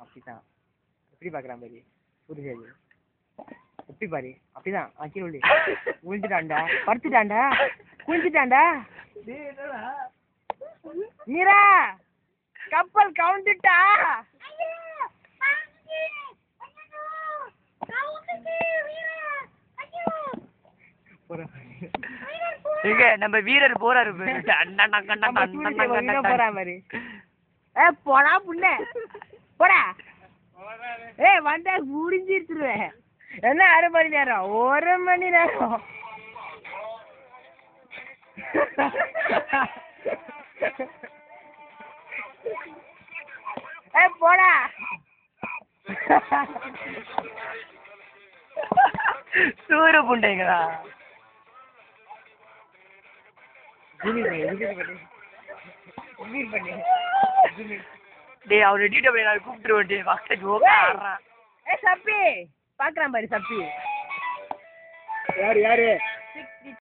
அப்படிதான். எப்படி பாக்குறான் பாரு புரியாது. எப்படி பாரு அப்படிதான். கீழே விழு. விழுந்துட்டான்டா, படுத்துட்டான்டா, குளிச்சுட்டான்டா. மீரா கப்பல் கவுந்துட்டா. நம்ம வீரர் போறாரு மாதிரி. போடா புண்ண போடா. வந்தா முடிஞ்சிருச்சுருவேன். என்ன 1/2 மணி நேரம்? 1 மணி நேரம். போடா. சூர புண்டைங்களா? டேய் அவரு டிடபிள்யூ நான் கூப்பிட்டுருவேன். வாஸ்டேஜ் ஓகே ஆடுறான். சப்பி பாக்குறான் பாரு சப்பி. யாரு